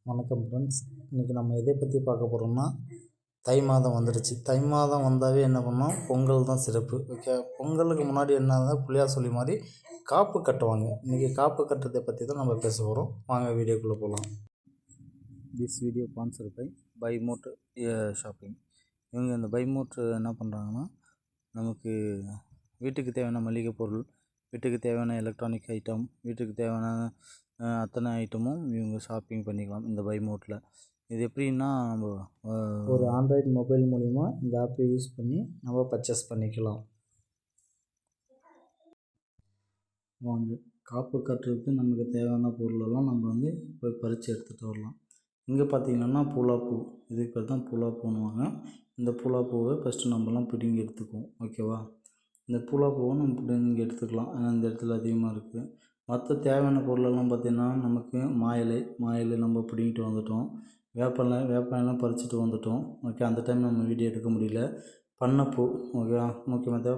வணக்கம் ஃப்ரெண்ட்ஸ். இன்றைக்கி நம்ம எதை பற்றி பார்க்க போகிறோம்னா, தை மாதம் வந்துடுச்சு. தை மாதம் வந்தாவே என்ன பண்ணோம், பொங்கல் தான் சிறப்பு. ஓகே, பொங்கலுக்கு முன்னாடி என்ன புளியார் சொல்லி மாதிரி காப்பு கட்டுவாங்க. இன்றைக்கி காப்பு கட்டுறதை பற்றி தான் நம்ம பேச போகிறோம். வாங்க வீடியோக்குள்ளே போகலாம். This video sponsor by mod shopping. இவங்க இந்த பை மோட் என்ன பண்ணுறாங்கன்னா, நமக்கு வீட்டுக்கு தேவையான மளிகை பொருள், வீட்டுக்கு தேவையான எலக்ட்ரானிக் ஐட்டம், வீட்டுக்கு தேவையான அத்தனை ஐட்டமும் இவங்க ஷாப்பிங் பண்ணிக்கலாம் இந்த பை மோட்டில். இது எப்படின்னா, நம்ம ஒரு ஆண்ட்ராய்டு மொபைல் மூலிமா இந்த ஆப்பை யூஸ் பண்ணி நம்ம பர்ச்சேஸ் பண்ணிக்கலாம். வாங்க, காப்பு கட்டுறதுக்கு நமக்கு தேவையான பொருளெல்லாம் நம்ம போய் பறித்து எடுத்துகிட்டு வரலாம். இங்கே பார்த்திங்கன்னா பூலாப்பூ, இதுக்கு பேர் தான் பூலாப்பூன்னுவாங்க. இந்த பூலாப்பூவை ஃபஸ்ட்டு நம்மலாம் பிடுங்கி எடுத்துக்குவோம். ஓகேவா, இந்த பூலாப்பூவை நம்ம பிடுங்கி எடுத்துக்கலாம். ஏன்னா இந்த இடத்துல அதிகமாக இருக்குது. மற்ற தேவையான பொருளெல்லாம் பார்த்திங்கன்னா, நமக்கு மா இலை நம்ம பிடிங்கிட்டு வந்துட்டோம். வேப்பெல்லாம் பறிச்சுட்டு வந்துட்டோம். ஓகே, அந்த டைம் நம்ம வீடியோ எடுக்க முடியல. பண்ணைப்பூ, ஓகே, முக்கியமாக தேவை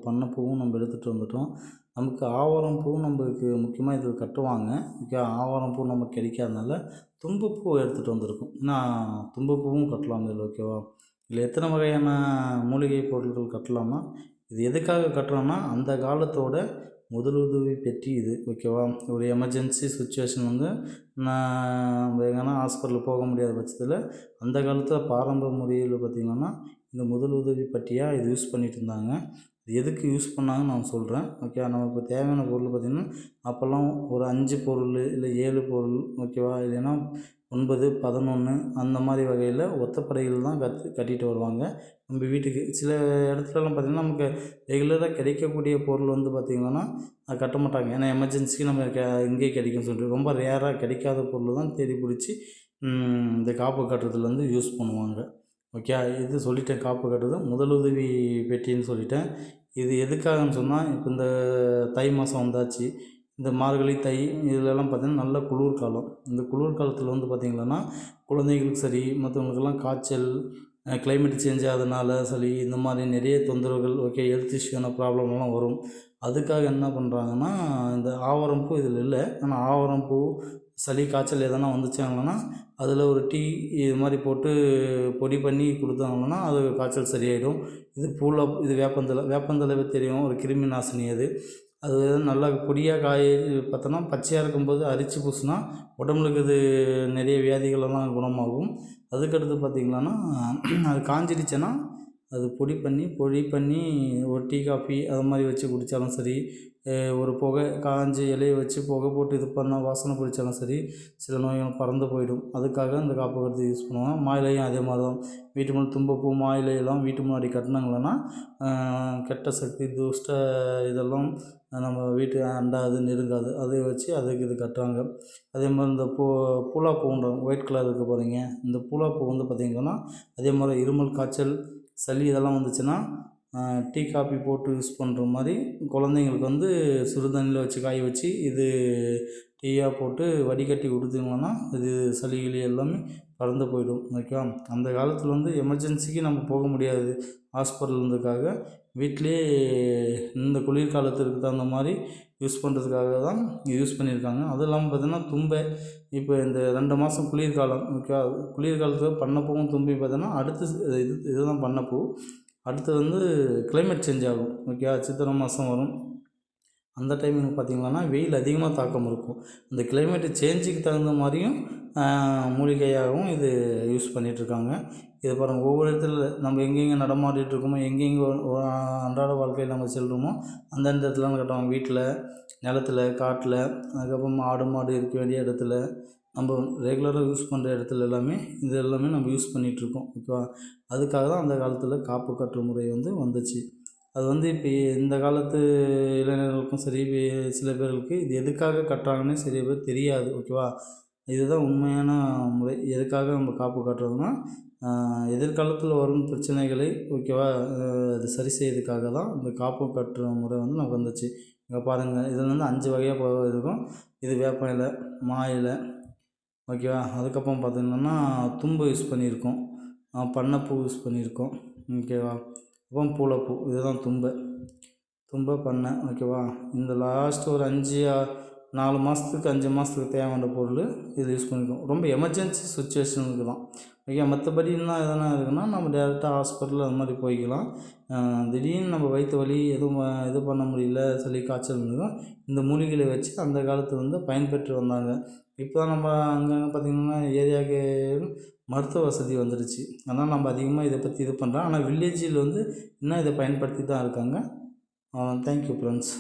பண்ணைப்பூவும் நம்ம எடுத்துகிட்டு வந்துட்டோம். நமக்கு ஆவாரம் பூவும் நம்மளுக்கு முக்கியமாக இதில் கட்டுவாங்க. ஓகே, ஆவாரம் பூ நமக்கு கிடைக்காதனால தும்பப்பூ எடுத்துகிட்டு வந்திருக்கோம். ஏன்னா தும்பப்பூவும் கட்டலாம் இதில். ஓகேவா, இதில் எத்தனை வகையான மூலிகை பொருட்கள் கட்டலாமா? இது எதுக்காக கட்டுறோன்னா, அந்த காலத்தோட முதலுதவி பெட்டி இது. ஓகேவா, ஒரு எமர்ஜென்சி சுச்சுவேஷன் நான் எங்கன்னா ஹாஸ்பிட்டலுக்கு போக முடியாத பட்சத்தில் அந்த காலத்தில் பாரம்பரிய முறையில் பார்த்திங்கன்னா இந்த முதலுதவி பெட்டியாக இது யூஸ் பண்ணிகிட்டு இருந்தாங்க. இது எதுக்கு யூஸ் பண்ணாங்கன்னு நான் சொல்கிறேன். ஓகே, நமக்கு தேவையான பொருள் பார்த்திங்கன்னா அப்போல்லாம் ஒரு 5 பொருள் இல்லை 7 பொருள், ஓகேவா, இல்லைன்னா 9, 11 அந்த மாதிரி வகையில் ஒத்தப்படைகள் தான் கட்டிட்டு வருவாங்க நம்ம வீட்டுக்கு. சில இடத்துலலாம் பார்த்திங்கன்னா நமக்கு ரெகுலராக கிடைக்கக்கூடிய பொருள் பார்த்திங்கன்னா அது கட்ட மாட்டாங்க. ஏன்னா எமர்ஜென்சிக்கு நம்ம இங்கேயே கிடைக்கும்னு சொல்லிட்டு ரொம்ப ரேராக கிடைக்காத பொருள் தான் தேடி பிடிச்சி இந்த காப்பு கட்டுறதுல யூஸ் பண்ணுவாங்க. ஓகே, இது சொல்லிட்டேன். காப்பு கட்டுறது முதலுதவி பெட்டின்னு சொல்லிட்டேன். இது எதுக்காகன்னு சொன்னால், இப்போ இந்த தை மாதம் வந்தாச்சு. இந்த மார்கழி, தை இதிலெல்லாம் பார்த்திங்கன்னா நல்ல குளிர்காலம். இந்த குளிர்காலத்தில் பார்த்திங்கன்னா குழந்தைகளுக்கு சரி, மற்றவங்களுக்கெல்லாம் காய்ச்சல், கிளைமேட் சேஞ்ச் ஆகிறதுனால சளி, இந்த மாதிரி நிறைய தொந்தரவுகள், ஓகே, ஹெல்த் இஷ்யூவான ப்ராப்ளம்லாம் வரும். அதுக்காக என்ன பண்ணுறாங்கன்னா, இந்த ஆவாரம் பூ இதில் இல்லை. ஆனால் ஆவாரம் பூ, சளி, காய்ச்சல் எதனா வந்துச்சாங்கன்னா அதில் ஒரு டீ இது மாதிரி போட்டு பொடி பண்ணி கொடுத்தாங்கன்னா அது காய்ச்சல் சரியாயிடும். இது வேப்பந்தழை தெரியும், ஒரு கிருமி நாசினி. அது நல்லா பொடியாக பார்த்தோன்னா பச்சையாக இருக்கும்போது அரிச்சு பூசினா உடம்புக்கு இது நிறைய வியாதிகளெல்லாம் குணமாகும். அதுக்கடுத்து பார்த்திங்களான்னா, அது காஞ்சிடுச்சுன்னா அது பொடி பண்ணி ஒரு டீ, காஃபி அது மாதிரி வச்சு குடித்தாலும் சரி, ஒரு புகை காய்ஞ்ச இலையை வச்சு புகை போட்டு இது பண்ணால் வாசனை பிடிச்சாலும் சரி, சில நோய்கள் பறந்து போயிடும். அதுக்காக இந்த காப்பு கட்டுறது யூஸ் பண்ணுவாங்க. மாயிலையும் அதே மாதிரி தான். வீட்டு முன்னாடி தும்பப்பூ, மாயிலையெல்லாம் வீட்டு முன்னாடி கட்டினாங்களன்னா கெட்ட சக்தி, துஷ்ட இதெல்லாம் நம்ம வீட்டு அண்டாது, நெருங்காது. அதை வச்சு அதுக்கு இது கட்டுறாங்க. அதே மாதிரி இந்த பூலாப்பூன்றாங்க, ஒயிட் கலர் இருக்குது பாருங்க. இந்த பூலாப்பூ பார்த்திங்கன்னா அதே மாதிரி இருமல், காய்ச்சல், சளி இதெல்லாம் வந்துச்சுன்னா டீ, காஃபி போட்டு யூஸ் பண்ணுற மாதிரி குழந்தைங்களுக்கு சுடுதண்ணியில் வச்சு காய வச்சு இது டீயாக போட்டு வடிகட்டி கொடுத்தீங்கன்னா இது சளி கிளி எல்லாமே பறந்து போயிடும். ஓகேவா, அந்த காலத்தில் எமர்ஜென்சிக்கு நம்ம போக முடியாது ஹாஸ்பிட்டலுக்காக, வீட்டிலே இந்த குளிர்காலத்திற்கு தகுந்த மாதிரி யூஸ் பண்ணுறதுக்காக தான் யூஸ் பண்ணியிருக்காங்க. அதுவும் இல்லாமல் பார்த்திங்கன்னா தும்பை, இப்போ இந்த 2 மாதம் குளிர்காலம். ஓகேவா, குளிர்காலத்தில் பண்ணப்பூவும் தும்பி பார்த்திங்கன்னா அடுத்து இதுதான் பண்ணப்பூ. அடுத்து கிளைமேட் சேஞ்ச் ஆகும். ஓகே, சித்திரை மாதம் வரும். அந்த டைமிங் பார்த்திங்கன்னா வெயில் அதிகமாக தாக்கம் இருக்கும். இந்த கிளைமேட்டு சேஞ்சுக்கு தகுந்த மாதிரியும் மூலிகையாகவும் இது யூஸ் பண்ணிகிட்ருக்காங்க. இது பாருங்கள், ஒவ்வொரு இடத்துல நம்ம எங்கெங்கே நடமாடிட்டுருக்கோமோ, எங்கெங்கே அன்றாட வாழ்க்கையில் நம்ம செல்கிறோமோ அந்தந்த இடத்துலலாம் கட்டுவாங்க. வீட்டில், நிலத்தில், காட்டில், அதுக்கப்புறம் ஆடு மாடு இருக்க வேண்டிய இடத்துல, நம்ம ரெகுலராக யூஸ் பண்ணுற இடத்துல எல்லாமே இது எல்லாமே நம்ம யூஸ் பண்ணிகிட்ருக்கோம். ஓகேவா, அதுக்காக தான் அந்த காலத்தில் காப்பு கட்டுற முறை வந்துச்சு. அது இப்போ இந்த காலத்து இளைஞர்களுக்கும் சரி, சில பேர்களுக்கு இது எதுக்காக கட்டுறாங்கன்னு சில பேர் தெரியாது. ஓகேவா, இதுதான் உண்மையான முறை. எதுக்காக நம்ம காப்பு கட்டுறோம்னா, எதிர்காலத்தில் வரும் பிரச்சனைகளை, ஓகேவா, அது சரி செய்யறதுக்காக தான் இந்த காப்பு கட்டுற முறை நமக்கு வந்துச்சு. இங்கே பாருங்கள், இதில் 5 வகையாக இருக்கும். இது வேப்ப இலை, மா இலை, ஓகேவா, அதுக்கப்புறம் பார்த்திங்கன்னா தும்பு யூஸ் பண்ணியிருக்கோம், பண்ணைப்பூ யூஸ் பண்ணியிருக்கோம். ஓகேவா, அப்புறம் பூளைப்பூ, இதுதான் தும்பை, பண்ணை. ஓகேவா, இந்த லாஸ்ட்டு ஒரு 5 4 மாதத்துக்கு 5 மாதத்துக்கு தேவையான பொருள் இது யூஸ் பண்ணிக்குவோம். ரொம்ப எமர்ஜென்சி சுச்சுவேஷனுக்கு தான். ஓகே. மற்றபடி இன்னும் எதனா இருக்குன்னா நம்ம டேரெக்டாக ஹாஸ்பிட்டல் அது மாதிரி போய்க்கலாம். திடீர்னு நம்ம வயிற்று வலி எதுவும் இது பண்ண முடியல, சளி காய்ச்சல் இருந்ததுன்னா இந்த மூலிகைகளை வச்சு அந்த காலத்தில் வந்து பயன்பெற்று வந்தாங்க. இப்போ நம்ம அங்கங்கே பார்த்திங்கன்னா ஏரியாவுக்கு மருத்துவ வசதி வந்துடுச்சு. அதனால் நம்ம அதிகமாக இதை பற்றி இது பண்ணுறோம். ஆனால் வில்லேஜில் வந்து இன்னும் இதை பயன்படுத்தி தான் இருக்காங்க. Thank you friends.